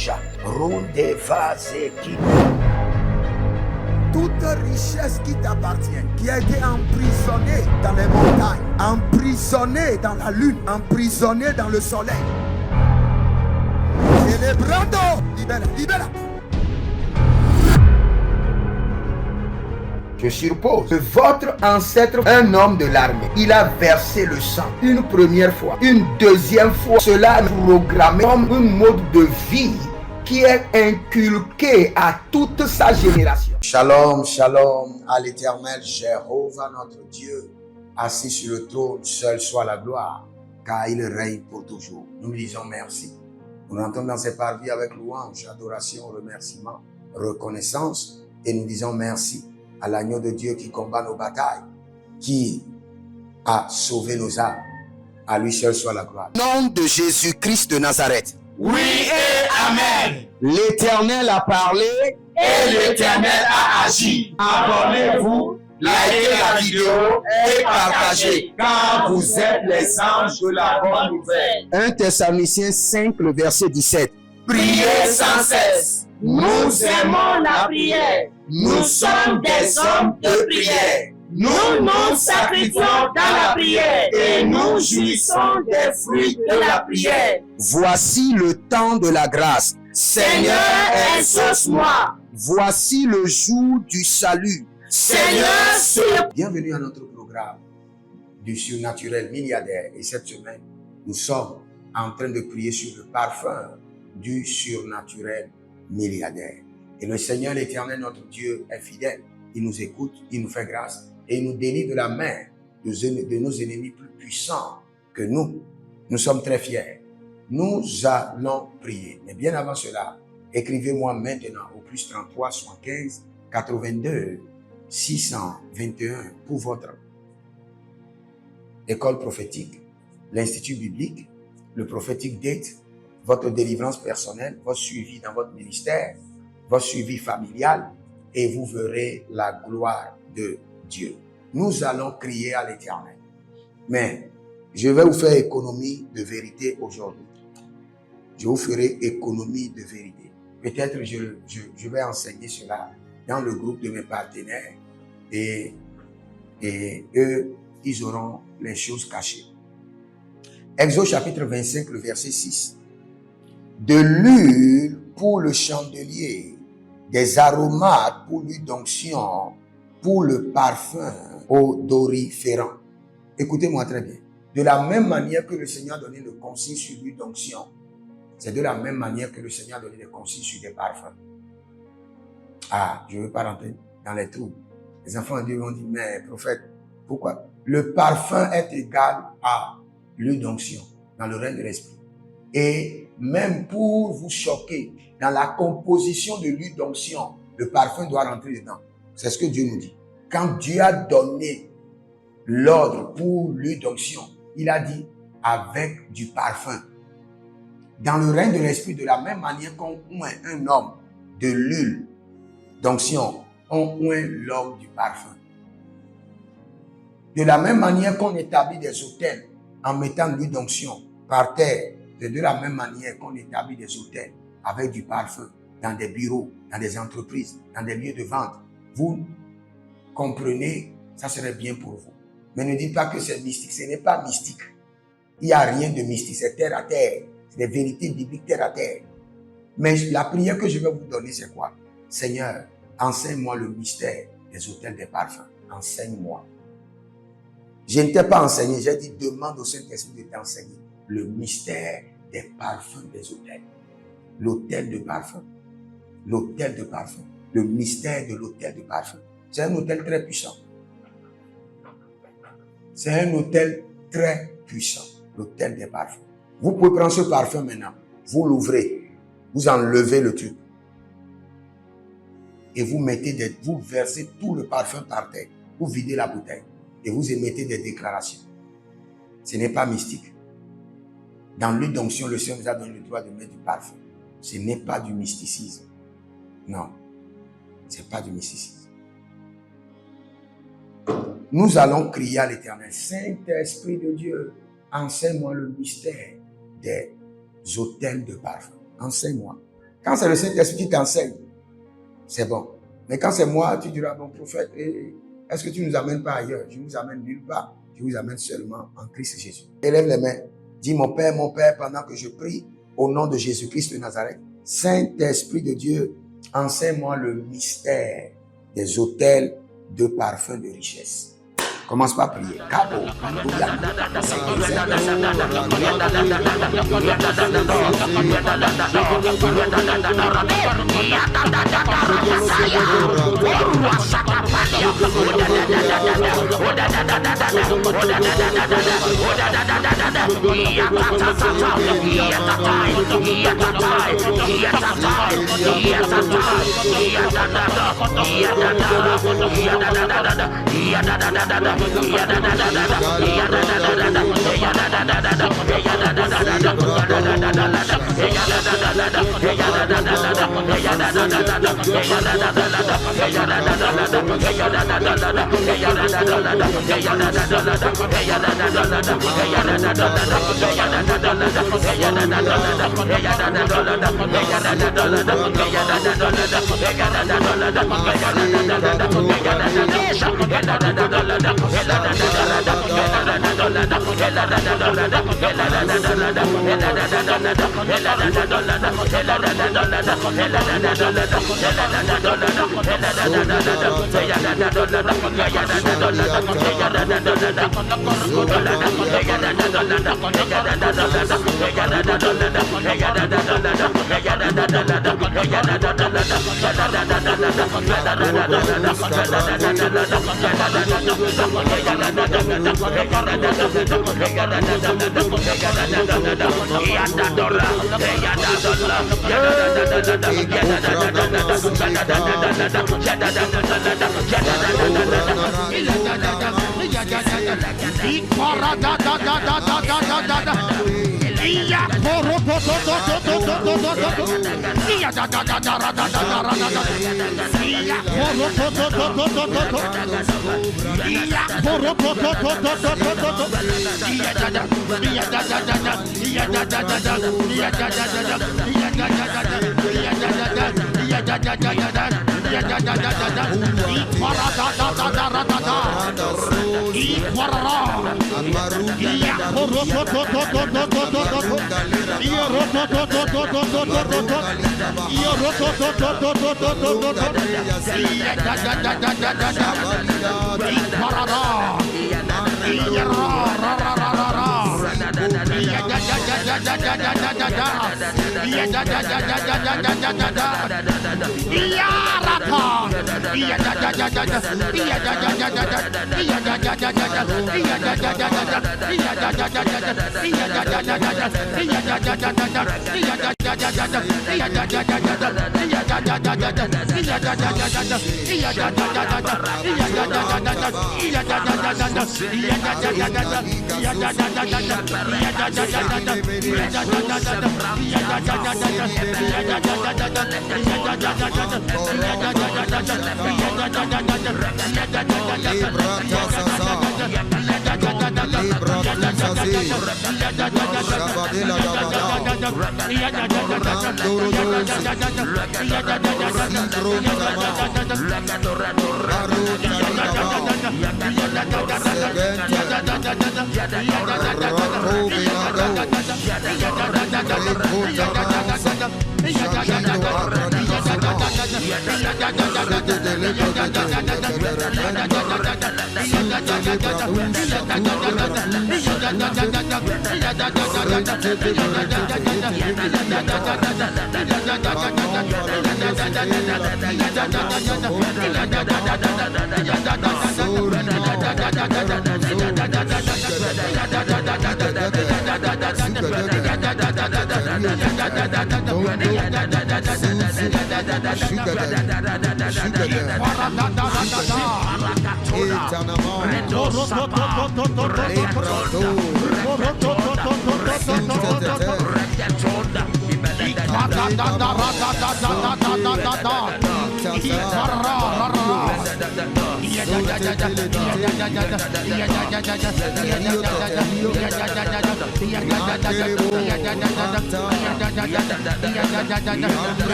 Rouja, Ronde Vazeki. Toute richesse qui t'appartient, qui a été emprisonnée dans les montagnes, emprisonnée dans la lune, emprisonnée dans le soleil. Célébrando, libère, libère. Je suppose que votre ancêtre, un homme de l'armée, il a versé le sang une première fois, une deuxième fois. Cela est programmé comme un mode de vie qui est inculqué à toute sa génération. Shalom, shalom à l'Éternel, Jéhovah notre Dieu, assis sur le trône, seul soit la gloire, car il règne pour toujours. Nous lui disons merci. Nous rentrons dans ses parvis avec louange, adoration, remerciement, reconnaissance, et nous disons merci à l'agneau de Dieu qui combat nos batailles, qui a sauvé nos âmes. À lui seul soit la gloire. Au nom de Jésus-Christ de Nazareth. Oui et Amen. L'Éternel a parlé et l'Éternel a agi. Abonnez-vous, likez la vidéo et partagez, car vous êtes les anges de la bonne nouvelle. 1 Thessaloniciens 5, le verset 17. Priez sans cesse. Nous aimons la prière. Nous sommes des hommes de prière. Nous nous sacrifions dans la prière et nous jouissons des fruits de la prière. Voici le temps de la grâce. Seigneur, exauce-moi. Voici le jour du salut. Seigneur, sur... Bienvenue à notre programme du surnaturel milliardaire. Et cette semaine, nous sommes en train de prier sur le parfum du surnaturel milliardaire. Et le Seigneur l'Éternel, notre Dieu, est fidèle. Il nous écoute, il nous fait grâce et il nous délivre de la main de nos ennemis plus puissants que nous. Nous sommes très fiers. Nous allons prier. Mais bien avant cela, écrivez-moi maintenant au plus 33 75 82 621 pour votre école prophétique, l'Institut biblique, le prophétique date, votre délivrance personnelle, votre suivi dans votre ministère, votre suivi familial, et vous verrez la gloire de Dieu. Nous allons crier à l'Éternel. Mais je vais vous faire économie de vérité aujourd'hui. Je vous ferai économie de vérité. Peut-être je vais enseigner cela dans le groupe de mes partenaires et eux, ils auront les choses cachées. Exode chapitre 25, le verset 6. De l'huile pour le chandelier, des aromates pour l'huile d'onction, pour le parfum odoriférant. Écoutez-moi très bien. De la même manière que le Seigneur a donné le consigne sur l'huile d'onction, c'est de la même manière que le Seigneur a donné des consignes sur des parfums. Ah, je ne veux pas rentrer dans les trous. Les enfants de Dieu vont dire, mais prophète, pourquoi? Le parfum est égal à l'huile d'onction dans le règne de l'esprit. Et même pour vous choquer, dans la composition de l'huile d'onction, le parfum doit rentrer dedans. C'est ce que Dieu nous dit. Quand Dieu a donné l'ordre pour l'huile d'onction, il a dit avec du parfum. Dans le règne de l'esprit, de la même manière qu'on oint un homme de l'huile d'onction, on oint l'homme du parfum. De la même manière qu'on établit des autels en mettant de l'huile d'onction par terre, c'est de la même manière qu'on établit des hôtels avec du parfum dans des bureaux, dans des entreprises, dans des lieux de vente. Vous comprenez, ça serait bien pour vous. Mais ne dites pas que c'est mystique. Ce n'est pas mystique. Il n'y a rien de mystique. C'est terre à terre. C'est des vérités bibliques terre à terre. Mais la prière que je vais vous donner, c'est quoi? Seigneur, enseigne-moi le mystère des hôtels des parfums. Enseigne-moi. Je ne t'ai pas enseigné. J'ai dit, demande au Saint-Esprit de t'enseigner le mystère des parfums des hôtels. L'hôtel de parfum. L'hôtel de parfum. Le mystère de l'hôtel de parfum. C'est un hôtel très puissant. C'est un hôtel très puissant. L'hôtel des parfums. Vous pouvez prendre ce parfum maintenant. Vous l'ouvrez. Vous enlevez le truc. Et vous versez tout le parfum par terre. Vous videz la bouteille. Et vous émettez des déclarations. Ce n'est pas mystique. Dans l'huile d'onction, le Seigneur nous a donné le droit de mettre du parfum. Ce n'est pas du mysticisme. Non. Ce n'est pas du mysticisme. Nous allons crier à l'Éternel. Saint-Esprit de Dieu, enseigne-moi le mystère des hôtels de parfum. Enseigne-moi. Quand c'est le Saint-Esprit qui t'enseigne, c'est bon. Mais quand c'est moi, tu diras, bon prophète, est-ce que tu ne nous amènes pas ailleurs? Je ne vous amène nulle part. Je vous amène seulement en Christ Jésus. Élève les mains. Dis, mon Père, pendant que je prie, au nom de Jésus-Christ de Nazareth, Saint-Esprit de Dieu, enseigne-moi le mystère des autels de parfum de richesse. Commence par prier. Cabo,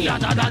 Iya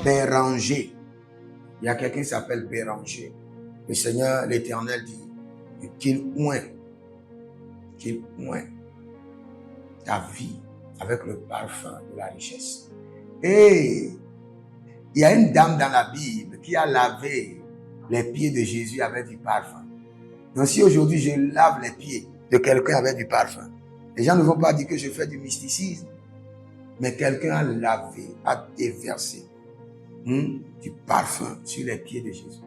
Béranger. Il y a quelqu'un qui s'appelle Béranger. Le Seigneur, l'Éternel dit qu'il oint ta vie avec le parfum de la richesse. Et il y a une dame dans la Bible qui a lavé les pieds de Jésus avec du parfum. Donc si aujourd'hui je lave les pieds de quelqu'un avec du parfum, les gens ne vont pas dire que je fais du mysticisme, mais quelqu'un a lavé, a déversé du parfum sur les pieds de Jésus.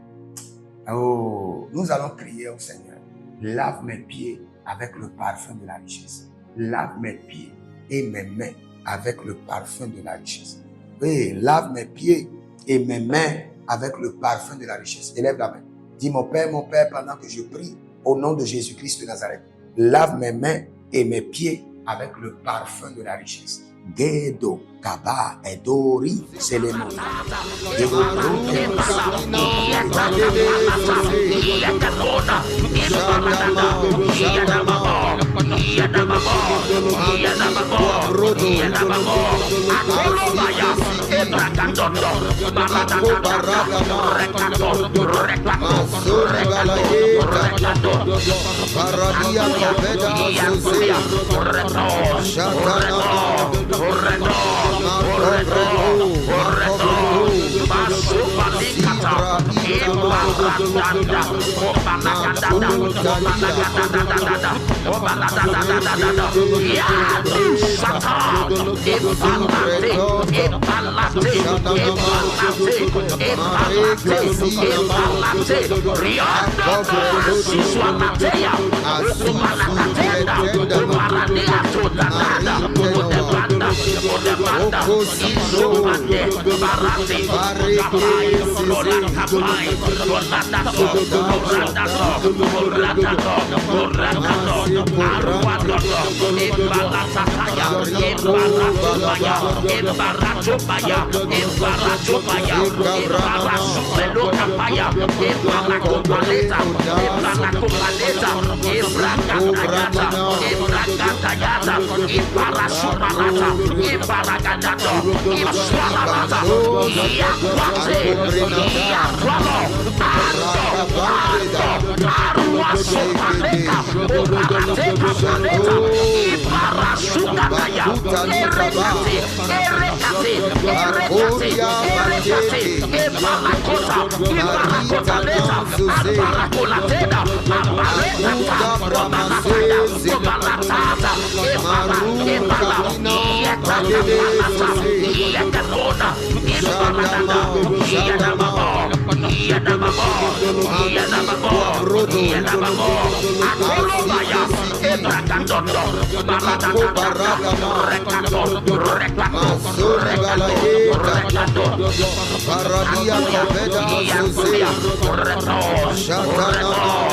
Oh, nous allons crier au Seigneur, lave mes pieds avec le parfum de la richesse. Lave mes pieds et mes mains avec le parfum de la richesse. Oui, lave mes pieds et mes mains avec le parfum de la richesse. Élève la main. Dis, mon Père, pendant que je prie au nom de Jésus-Christ de Nazareth, lave mes mains et mes pieds avec le parfum de la richesse. Gedo, Kaba, Edori, c'est les mots. Ibarra Erakataya, Erekate, Erekate, Erekate, Erekate, Ebarakota, Ibarakota Leta, Abarakolateda, Abarekata, Obalataya, Obalatata, Ebala, Ebala, Yetanapalata, Yetanona, Ibaradada, Yadamabo, Yadamabo, Yadamabo, Yadamabo, Akolobaya, Ebrakadondo, Baradada, Rekato, Rekato, Rekato, Paradia Copeda Jose Shatana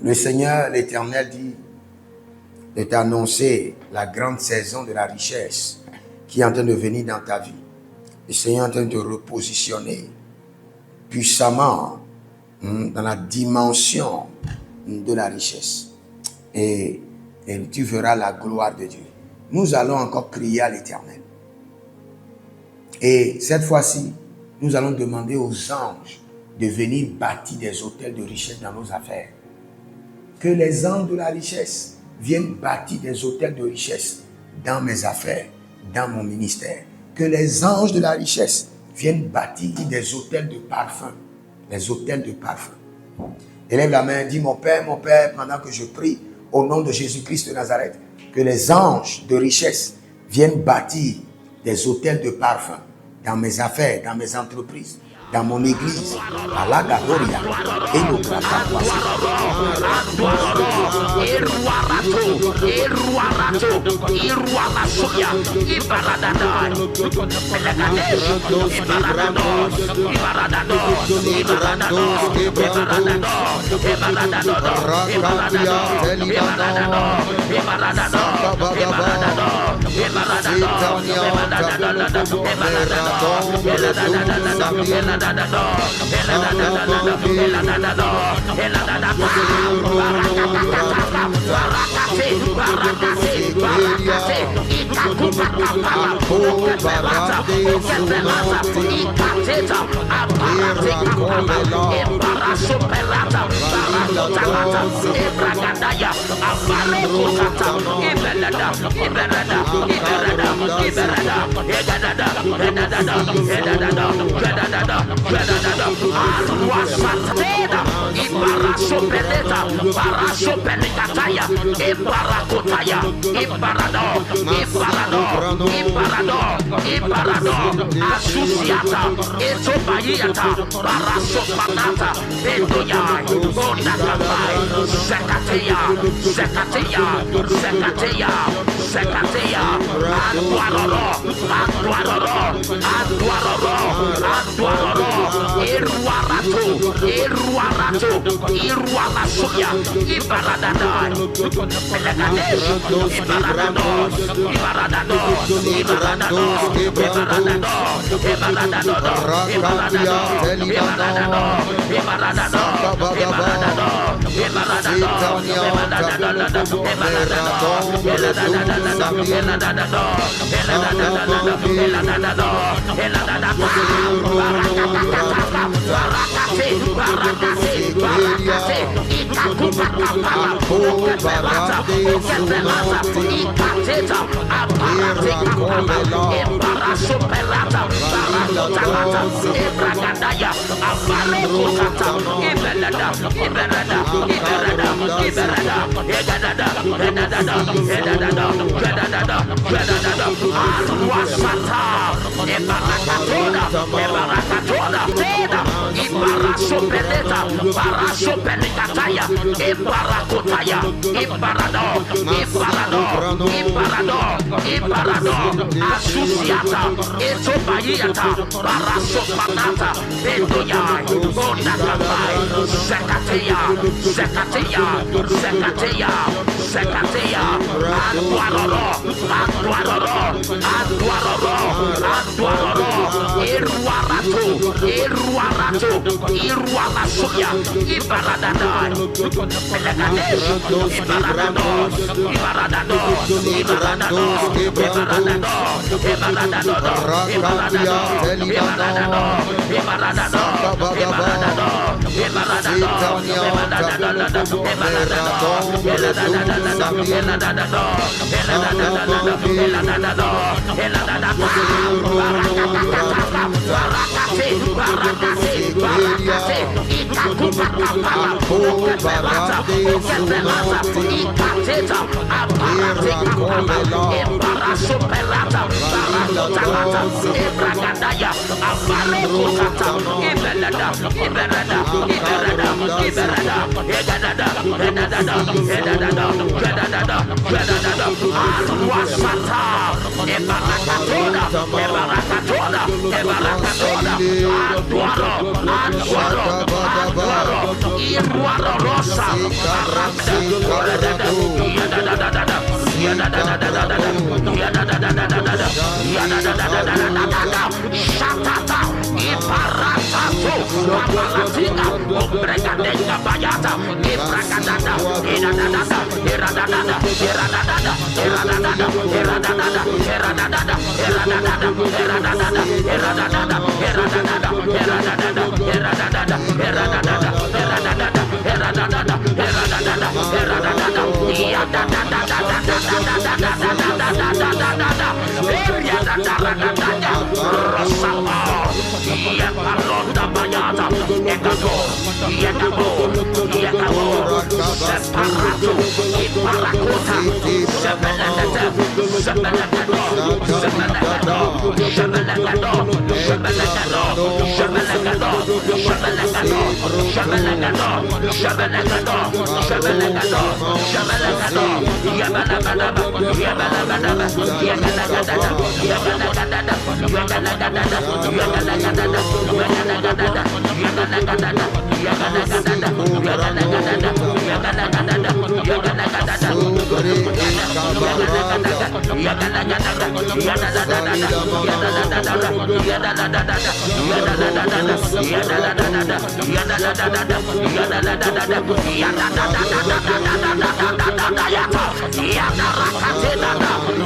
Le Seigneur, l'Éternel, dit de t'annoncer la grande saison de la richesse qui est en train de venir dans ta vie. Le Seigneur est en train de te repositionner puissamment dans la dimension de la richesse. Et tu verras la gloire de Dieu. Nous allons encore crier à l'Éternel. Et cette fois-ci, nous allons demander aux anges de venir bâtir des hôtels de richesse dans nos affaires. Que les anges de la richesse viennent bâtir des hôtels de richesse dans mes affaires, dans mon ministère. Que les anges de la richesse viennent bâtir des hôtels de parfum. Les hôtels de parfum. Élève la main, dis mon Père, pendant que je prie au nom de Jésus-Christ de Nazareth, que les anges de richesse viennent bâtir des hôtels de parfum dans mes affaires, dans mes entreprises, dans mon église, à la Gadoria, et nous Itaku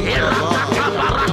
Ya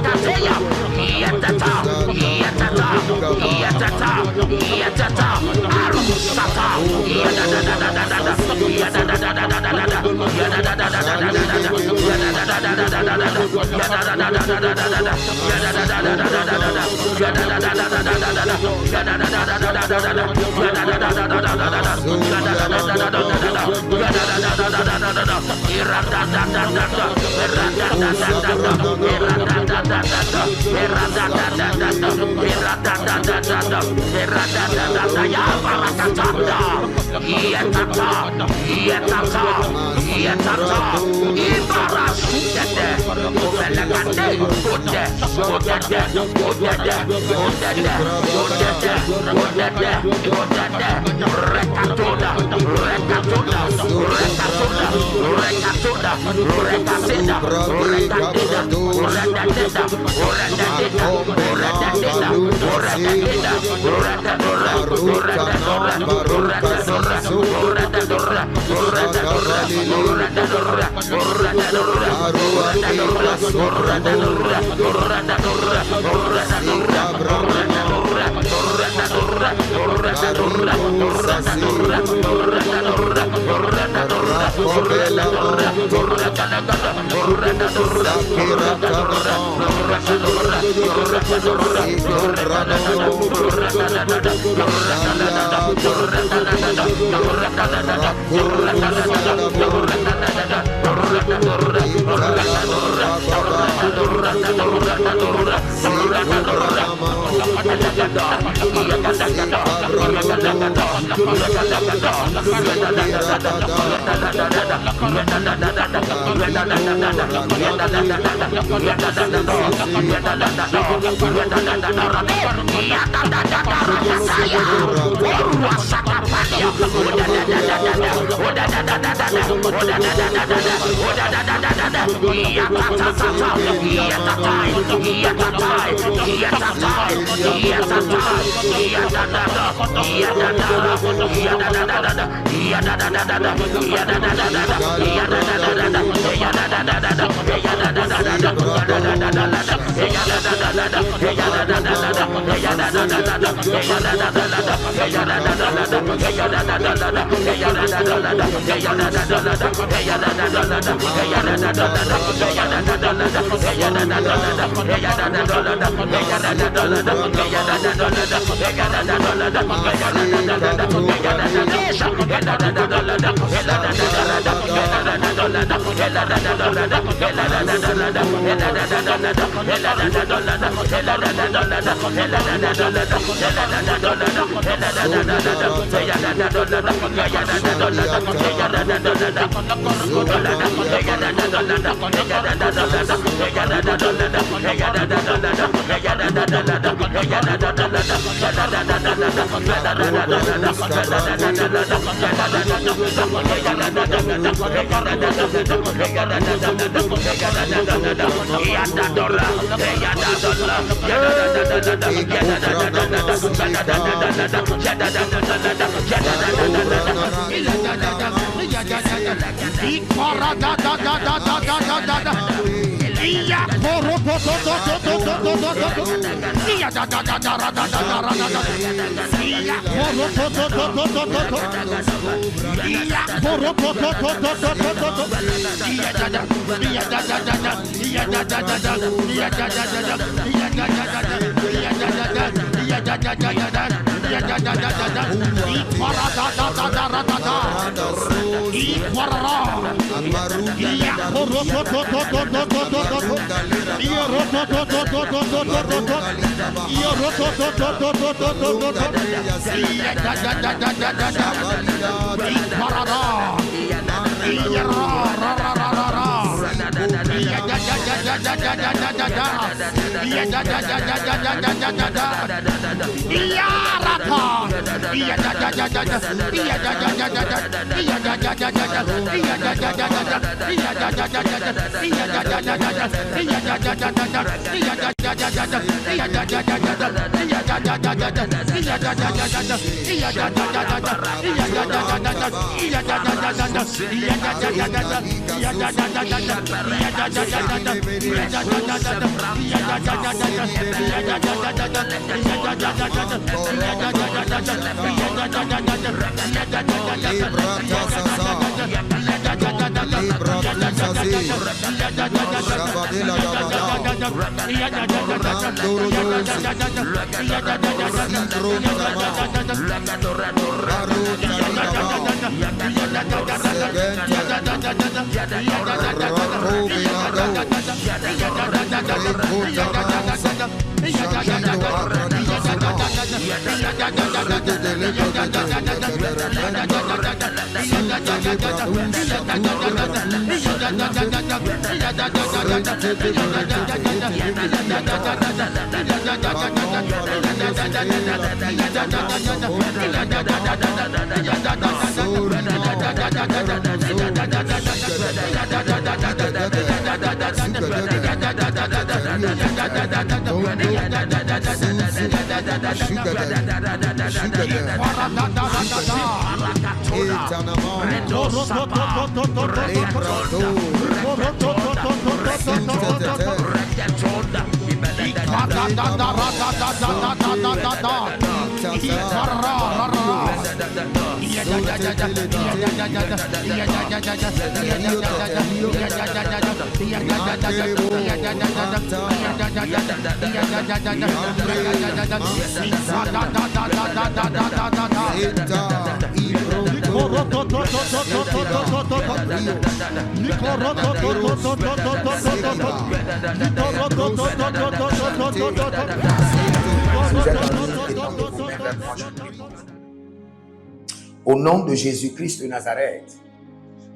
Au nom de Jésus-Christ de Nazareth,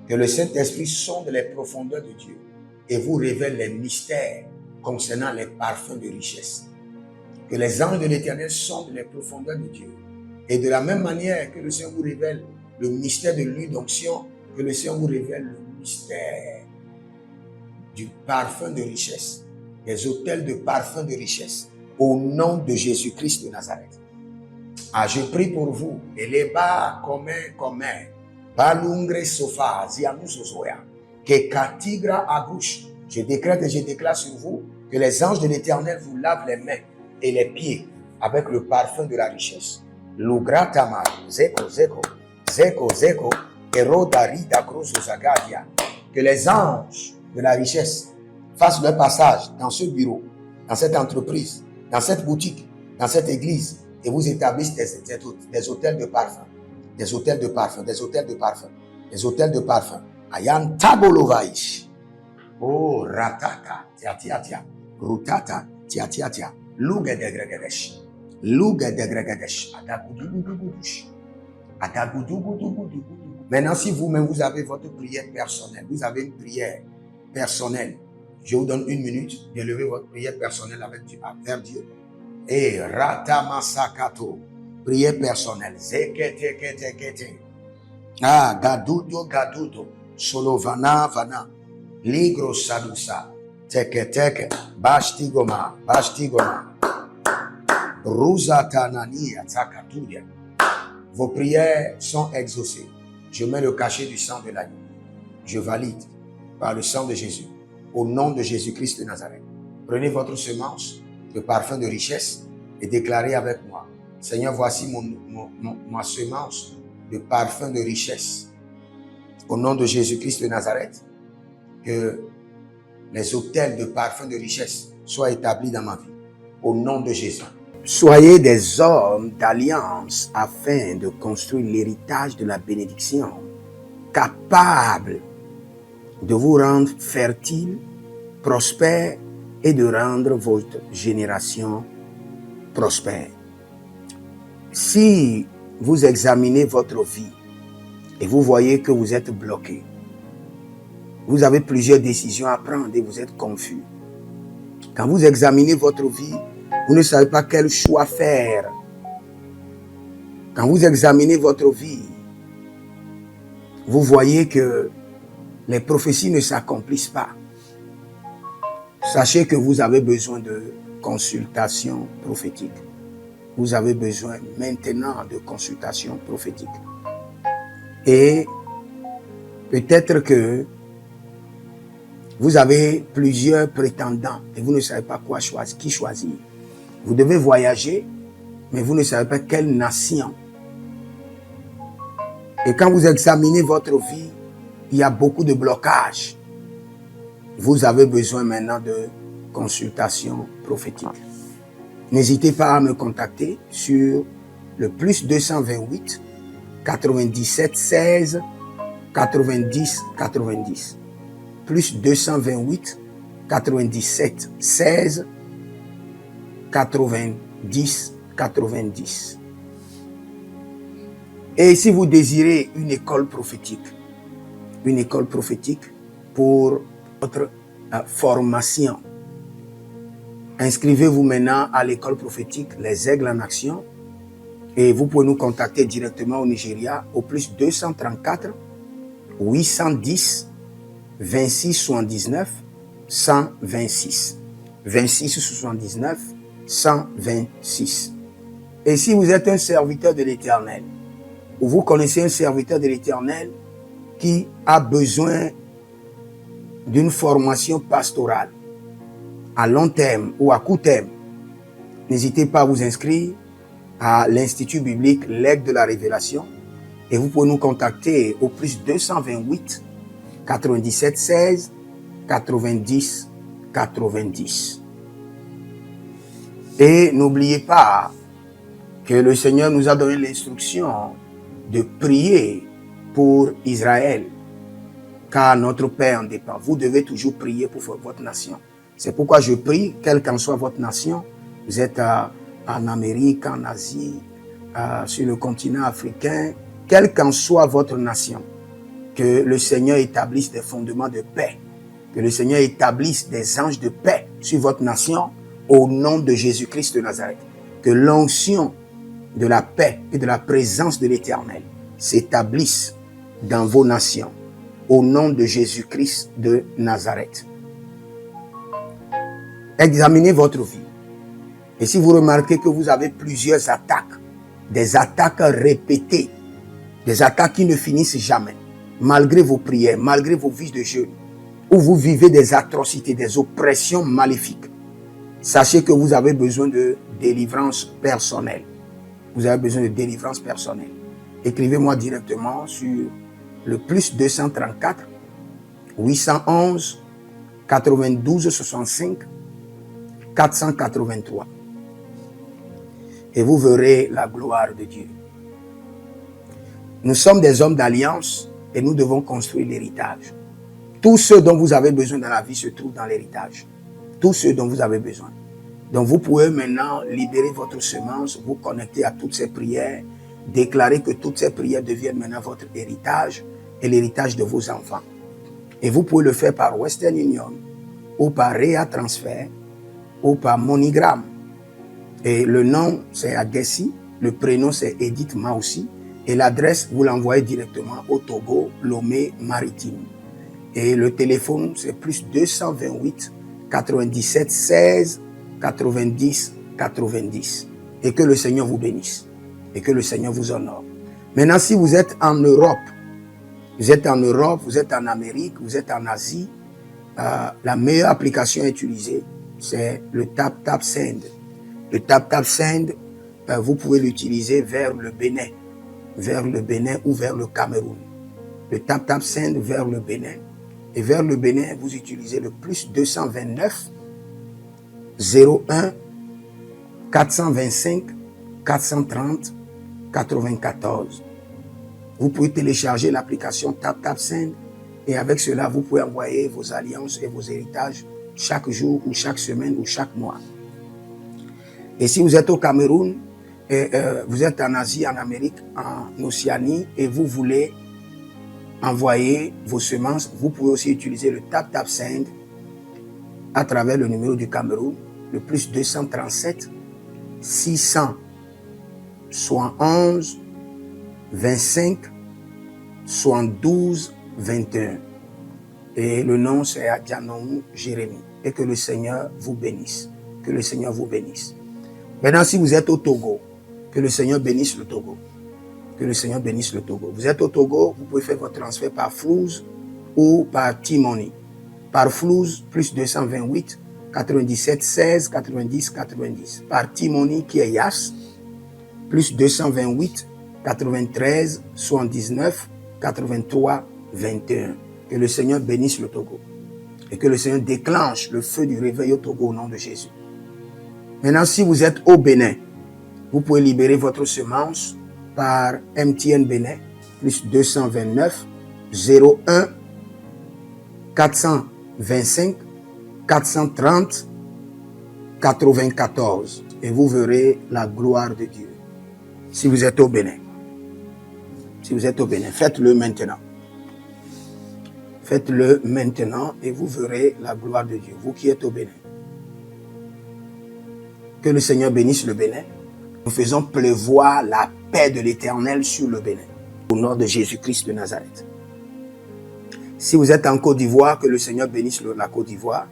que le Saint-Esprit sonde les profondeurs de Dieu et vous révèle les mystères concernant les parfums de richesse. Que les anges de l'Éternel sondent les profondeurs de Dieu. Et de la même manière que le Seigneur vous révèle le mystère de l'huile d'onction, que le Seigneur vous révèle le mystère du parfum de richesse, des autels de parfum de richesse, au nom de Jésus-Christ de Nazareth. Ah, je prie pour vous. Eleba comme balungre sofa zianusozoya que katigra agouche. Je décrète et je déclare sur vous que les anges de l'Éternel vous lavent les mains et les pieds avec le parfum de la richesse. Lugratama zeko zeko zeko zeko erodarida cruzozagadia. Que les anges de la richesse fassent leur passage dans ce bureau, dans cette entreprise, dans cette boutique, dans cette église, et vous établissent des hôtels de parfum, des hôtels de parfum, des hôtels de parfum, des hôtels de parfum. Ayan tabolovaish. Oh, ratata, tia tia tia, rutata, tia tia tia, luga de gregadesh, adagudugudugudush, adagudugudugudugudu. Maintenant, si vous-même vous avez votre prière personnelle, vous avez une prière personnelle, je vous donne 1 minute d'élever votre prière personnelle avec Dieu, vers Dieu. Et ratamasakato, prière personnelle. Zekete kete kete. Ah, gadudo gadudo, solo vana vana, ligro sadusa, teke teke, bastigoma, bastigoma, rusatanania takatudia. Vos prières sont exaucées. Je mets le cachet du sang de l'agneau. Je valide par le sang de Jésus, au nom de Jésus-Christ de Nazareth. Prenez votre semence de parfum de richesse et déclarez avec moi: Seigneur, voici ma semence de parfum de richesse. Au nom de Jésus-Christ de Nazareth, que les hôtels de parfum de richesse soient établis dans ma vie. Au nom de Jésus. Soyez des hommes d'alliance afin de construire l'héritage de la bénédiction, capables de vous rendre fertile, prospère et de rendre votre génération prospère. Si vous examinez votre vie et vous voyez que vous êtes bloqué, vous avez plusieurs décisions à prendre et vous êtes confus. Quand vous examinez votre vie, vous ne savez pas quel choix faire. Quand vous examinez votre vie, vous voyez que les prophéties ne s'accomplissent pas. Sachez que vous avez besoin de consultation prophétique. Vous avez besoin maintenant de consultation prophétique. Et peut-être que Vous avez plusieurs prétendants et vous ne savez pas qui choisir. Vous devez voyager, mais vous ne savez pas quelle nation. Et quand vous examinez votre vie, il y a beaucoup de blocages. Vous avez besoin maintenant de consultation prophétique. N'hésitez pas à me contacter sur le plus 228 97 16 90 90. Plus 228 97 16 90 90. Et si vous désirez une école prophétique pour votre formation, inscrivez-vous maintenant à l'école prophétique Les Aigles en Action et vous pouvez nous contacter directement au Nigeria au plus 234 810 26 79 126. 26 79 126. Et si vous êtes un serviteur de l'Éternel, ou vous connaissez un serviteur de l'Éternel qui a besoin d'une formation pastorale à long terme ou à court terme, n'hésitez pas à vous inscrire à l'Institut biblique L'Aigle de la Révélation et vous pouvez nous contacter au plus 228 97 16 90 90. Et n'oubliez pas que le Seigneur nous a donné l'instruction de prier pour Israël, car notre paix en dépend. Vous devez toujours prier pour votre nation. C'est pourquoi je prie, quelle qu'en soit votre nation, vous êtes en Amérique, en Asie, sur le continent africain, quelle qu'en soit votre nation, que le Seigneur établisse des fondements de paix, que le Seigneur établisse des anges de paix sur votre nation au nom de Jésus-Christ de Nazareth. Que l'onction de la paix et de la présence de l'Éternel s'établisse dans vos nations au nom de Jésus-Christ de Nazareth. Examinez votre vie. Et si vous remarquez que vous avez plusieurs attaques, des attaques répétées, des attaques qui ne finissent jamais, malgré vos prières, malgré vos vies de jeûne, où vous vivez des atrocités, des oppressions maléfiques, sachez que vous avez besoin de délivrance personnelle. Vous avez besoin de délivrance personnelle. Écrivez-moi directement sur le plus 234 811 92 65 483. Et vous verrez la gloire de Dieu. Nous sommes des hommes d'alliance et nous devons construire l'héritage. Tout ce dont vous avez besoin dans la vie se trouve dans l'héritage. Tout ce dont vous avez besoin. Donc vous pouvez maintenant libérer votre semence, vous connecter à toutes ces prières, déclarer que toutes ces prières deviennent maintenant votre héritage et l'héritage de vos enfants. Et vous pouvez le faire par Western Union ou par Rea Transfer ou par MoneyGram. Et le nom c'est Agessi, le prénom c'est Edith Maussi et l'adresse vous l'envoyez directement au Togo, Lomé Maritime. Et le téléphone c'est plus 228 97 16 90 90. Et que le Seigneur vous bénisse. Et que le Seigneur vous honore. Maintenant, si vous êtes en Europe, vous êtes en Amérique, vous êtes en Asie, la meilleure application à utiliser, c'est le TapTapSend. Le TapTapSend, vous pouvez l'utiliser vers le Bénin ou vers le Cameroun. Le TapTapSend vers le Bénin. Et vers le Bénin, vous utilisez le plus 229 01 425 430 94. Vous pouvez télécharger l'application TapTapSend et avec cela, vous pouvez envoyer vos alliances et vos héritages chaque jour ou chaque semaine ou chaque mois. Et si vous êtes au Cameroun, vous êtes en Asie, en Amérique, en Océanie et vous voulez envoyer vos semences, vous pouvez aussi utiliser le TapTapSend à travers le numéro du Cameroun, le plus 237 671 25 72 21. Et le nom c'est Adjanou Jérémie. Et que le Seigneur vous bénisse. Que le Seigneur vous bénisse. Maintenant, si vous êtes au Togo, que le Seigneur bénisse le Togo. Que le Seigneur bénisse le Togo. Vous êtes au Togo, vous pouvez faire votre transfert par Flouz ou par T-Money. Par Flouze, plus 228, 97, 16, 90, 90. Par Timoni qui est Yas, plus 228, 93, 79, 83, 21. Que le Seigneur bénisse le Togo. Et que le Seigneur déclenche le feu du réveil au Togo au nom de Jésus. Maintenant, si vous êtes au Bénin, vous pouvez libérer votre semence par MTN Bénin, plus 229, 01, 425, 430, 94. Et vous verrez la gloire de Dieu. Si vous êtes au Bénin. Si vous êtes au Bénin, faites-le maintenant. Faites-le maintenant et vous verrez la gloire de Dieu. Vous qui êtes au Bénin. Que le Seigneur bénisse le Bénin. Nous faisons pleuvoir la paix de l'Éternel sur le Bénin. Au nom de Jésus-Christ de Nazareth. Si vous êtes en Côte d'Ivoire, que le Seigneur bénisse la Côte d'Ivoire.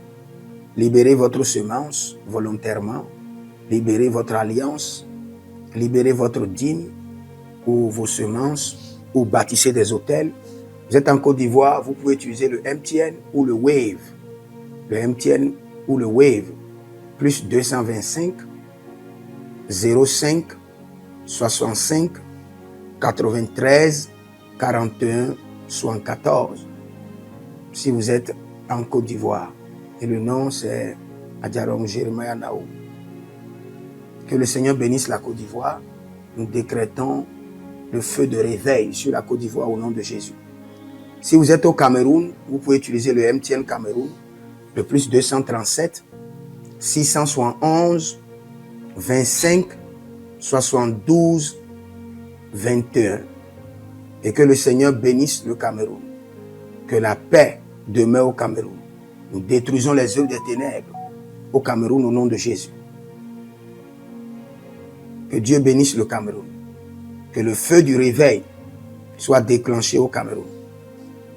Libérez votre semence volontairement. Libérez votre alliance. Libérez votre dîme ou vos semences ou bâtissez des hôtels. Vous êtes en Côte d'Ivoire, vous pouvez utiliser le MTN ou le Wave. Le MTN ou le Wave. Plus 225 05 65 93 41 74. Si vous êtes en Côte d'Ivoire. Et le nom c'est Adjarom Jeremiah Naou. Que le Seigneur bénisse la Côte d'Ivoire. Nous décrétons le feu de réveil sur la Côte d'Ivoire au nom de Jésus. Si vous êtes au Cameroun, vous pouvez utiliser le MTN Cameroun, le plus 237 671 25 72 21. Et que le Seigneur bénisse le Cameroun. Que la paix demeure au Cameroun. Nous détruisons les œuvres des ténèbres au Cameroun au nom de Jésus. Que Dieu bénisse le Cameroun. Que le feu du réveil soit déclenché au Cameroun.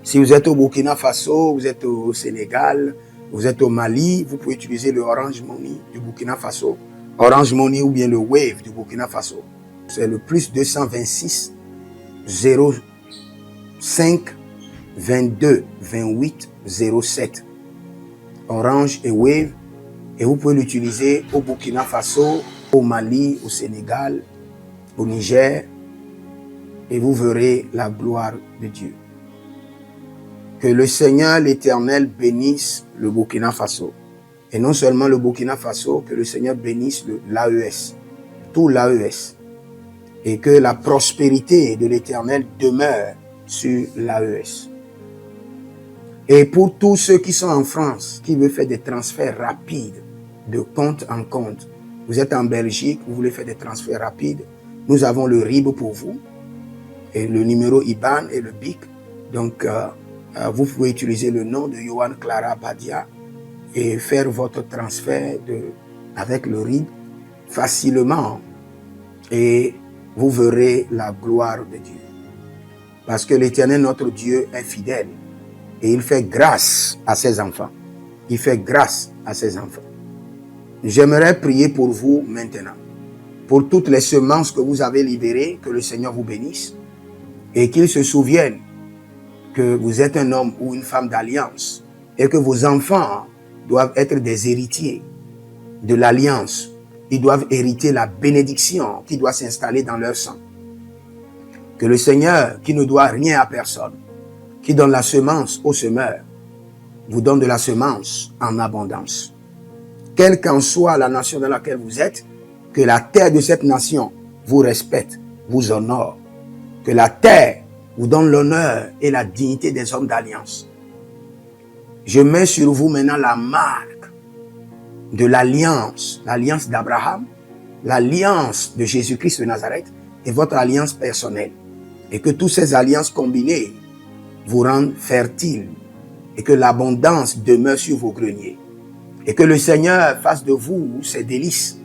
Si vous êtes au Burkina Faso, vous êtes au Sénégal, vous êtes au Mali, vous pouvez utiliser le Orange Money du Burkina Faso. Orange Money ou bien le Wave du Burkina Faso. C'est le plus 226 05 22 28 07. Orange et Wave. Et vous pouvez l'utiliser au Burkina Faso, au Mali, au Sénégal, au Niger. Et vous verrez la gloire de Dieu. Que le Seigneur l'Éternel bénisse le Burkina Faso. Et non seulement le Burkina Faso, que le Seigneur bénisse l'AES, tout l'AES. Et que la prospérité de l'Éternel demeure sur l'AES. Et pour tous ceux qui sont en France, qui veulent faire des transferts rapides de compte en compte, vous êtes en Belgique, vous voulez faire des transferts rapides, nous avons le RIB pour vous, et le numéro IBAN et le BIC. Donc, vous pouvez utiliser le nom de Yohan Clara Badia et faire votre transfert avec le RIB facilement et vous verrez la gloire de Dieu. Parce que l'Éternel, notre Dieu, est fidèle et il fait grâce à ses enfants. Il fait grâce à ses enfants. J'aimerais prier pour vous maintenant, pour toutes les semences que vous avez libérées, que le Seigneur vous bénisse et qu'il se souvienne que vous êtes un homme ou une femme d'alliance et que vos enfants doivent être des héritiers de l'alliance. Ils doivent hériter la bénédiction qui doit s'installer dans leur sang. Que le Seigneur, qui ne doit rien à personne, qui donne la semence au semeur, vous donne de la semence en abondance. Quelle qu'en soit la nation dans laquelle vous êtes, que la terre de cette nation vous respecte, vous honore. Que la terre vous donne l'honneur et la dignité des hommes d'alliance. Je mets sur vous maintenant la marque de l'alliance, l'alliance d'Abraham, l'alliance de Jésus-Christ de Nazareth et votre alliance personnelle. Et que toutes ces alliances combinées vous rendent fertiles et que l'abondance demeure sur vos greniers. Et que le Seigneur fasse de vous ses délices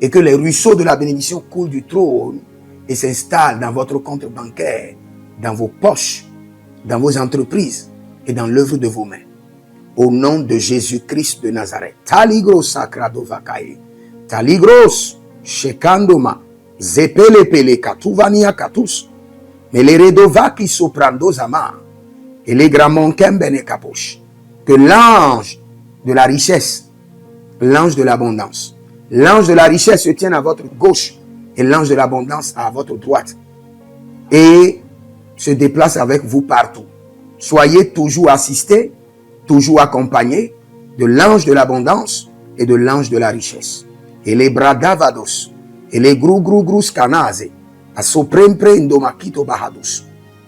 et que les ruisseaux de la bénédiction coulent du trône et s'installent dans votre compte bancaire, dans vos poches, dans vos entreprises et dans l'œuvre de vos mains. Au nom de Jésus-Christ de Nazareth. Taligros sacrado vakae. Taligros shekandoma. Zepelepele katuvania katus. Meleredova ki soprando zama. Ele gramon kembene kaposh. que l'ange de la richesse, l'ange de l'abondance, l'ange de la richesse se tienne à votre gauche et l'ange de l'abondance à votre droite et se déplace avec vous partout. Soyez toujours assistés, toujours accompagnés de l'ange de l'abondance et de l'ange de la richesse. Et les bradavados, et les gru scanase, a soprempre indomakito bahadus,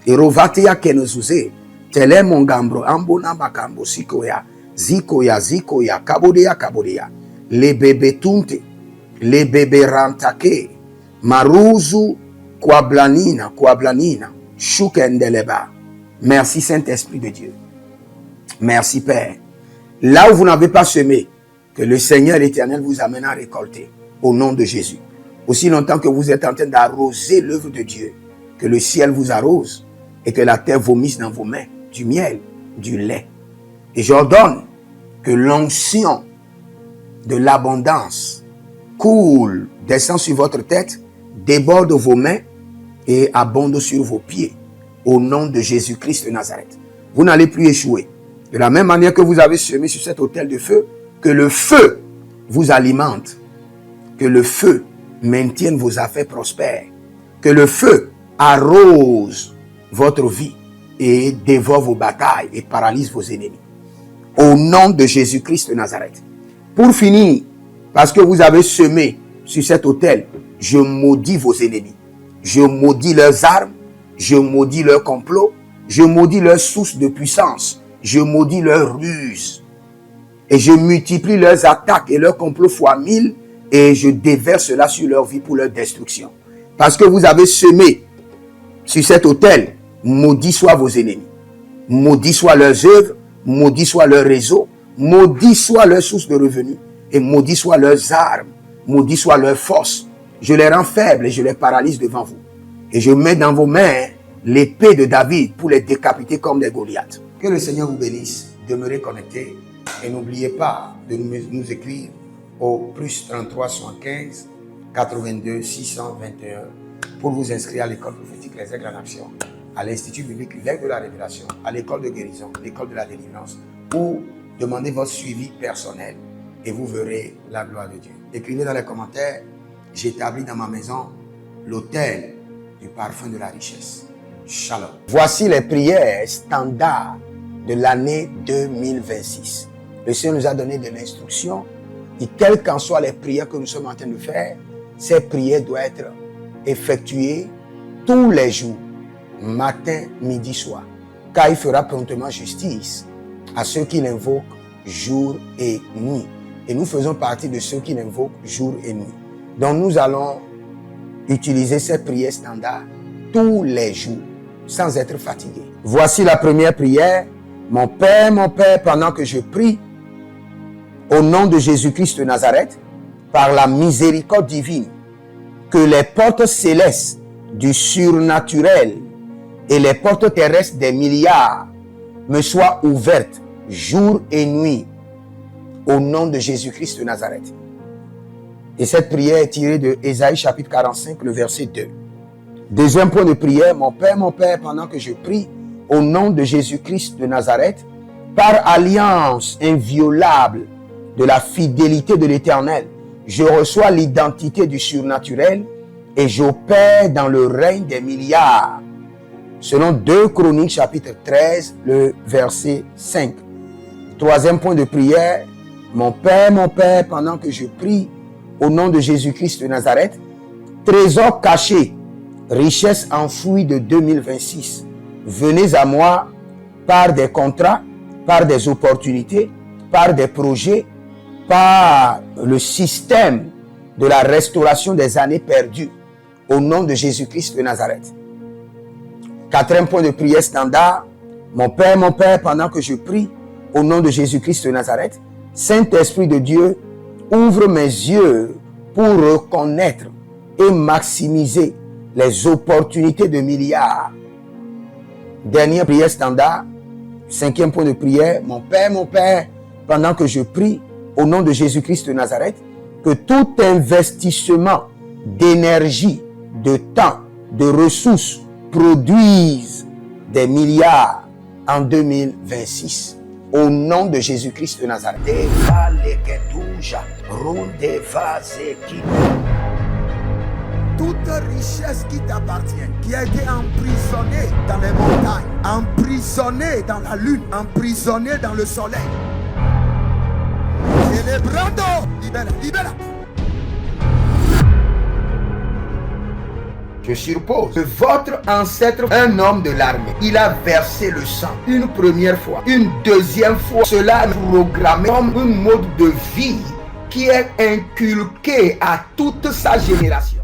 et rovatea kenezuze, tele mongambro, ambona makambo sikoya, zikoya, kabodea, les bébés tunte, les bébés rantake, maruzu, kwablanina, shukendeleba. Merci Saint-Esprit de Dieu. Merci Père. Là où vous n'avez pas semé, que le Seigneur l'Éternel vous amène à récolter au nom de Jésus. Aussi longtemps que vous êtes en train d'arroser l'œuvre de Dieu, que le ciel vous arrose et que la terre vomisse dans vos mains du miel, du lait. Et j'ordonne que l'onction de l'abondance coule, descend sur votre tête, déborde vos mains et abonde sur vos pieds au nom de Jésus-Christ de Nazareth. Vous n'allez plus échouer. De la même manière que vous avez semé sur cet autel de feu, que le feu vous alimente, que le feu maintienne vos affaires prospères, que le feu arrose votre vie et dévore vos batailles et paralyse vos ennemis. Au nom de Jésus-Christ de Nazareth. Pour finir, parce que vous avez semé sur cet autel, je maudis vos ennemis. Je maudis leurs armes, je maudis leurs complots, je maudis leurs sources de puissance, je maudis leurs ruses. Et je multiplie leurs attaques et leurs complots fois 1000 et je déverse cela sur leur vie pour leur destruction. Parce que vous avez semé sur cet autel, maudit soient vos ennemis, maudit soient leurs œuvres, maudit soit leur réseau, maudit soit leur source de revenus et maudit soient leurs armes, maudit soit leur force. Je les rends faibles et je les paralyse devant vous. Et je mets dans vos mains l'épée de David pour les décapiter comme des Goliaths. Que le Seigneur vous bénisse. Demeurez connectés et n'oubliez pas de nous écrire au plus 33 75 82 621 pour vous inscrire à l'école prophétique Les Aigles en Action, à l'Institut biblique L'Aigle de la Révélation, à l'école de guérison, l'école de la délivrance, ou demandez votre suivi personnel et vous verrez la gloire de Dieu. Écrivez dans les commentaires, j'établis dans ma maison l'autel du parfum de la richesse. Shalom. Voici les prières standards de l'année 2026. Le Seigneur nous a donné de l'instruction et quelles qu'en soient les prières que nous sommes en train de faire, ces prières doivent être effectuées tous les jours, matin, midi, soir. Car il fera promptement justice à ceux qui l'invoquent jour et nuit. Et nous faisons partie de ceux qui l'invoquent jour et nuit. Donc nous allons utiliser ces prières standards tous les jours, sans être fatigués. Voici la première prière. Mon Père, pendant que je prie, au nom de Jésus-Christ de Nazareth, par la miséricorde divine, que les portes célestes du surnaturel et les portes terrestres des milliards me soient ouvertes jour et nuit, au nom de Jésus-Christ de Nazareth. Et cette prière est tirée de Ésaïe chapitre 45, le verset 2. Deuxième point de prière, mon Père, pendant que je prie, au nom de Jésus-Christ de Nazareth, par alliance inviolable de la fidélité de l'Éternel, je reçois l'identité du surnaturel et j'opère dans le règne des milliards. Selon 2 Chroniques chapitre 13, le verset 5. Troisième point de prière, mon Père, pendant que je prie, au nom de Jésus-Christ de Nazareth, trésor caché, richesse enfouie de 2026, venez à moi par des contrats, par des opportunités, par des projets, par le système de la restauration des années perdues, au nom de Jésus-Christ de Nazareth. Quatrième point de prière standard, mon Père, pendant que je prie, au nom de Jésus-Christ de Nazareth, Saint-Esprit de Dieu, ouvre mes yeux pour reconnaître et maximiser les opportunités de milliards. Dernière prière standard, cinquième point de prière, mon Père, pendant que je prie, au nom de Jésus-Christ de Nazareth, que tout investissement d'énergie, de temps, de ressources produise des milliards en 2026. Au nom de Jésus-Christ de Nazareth. Toute richesse qui t'appartient, qui a été emprisonnée dans les montagnes, emprisonnée dans la lune, emprisonnée dans le soleil. Célébrando, libère, libère. Je suppose que votre ancêtre, un homme de l'armée, il a versé le sang une première fois, une deuxième fois. Cela est programmé comme un mode de vie qui est inculqué à toute sa génération.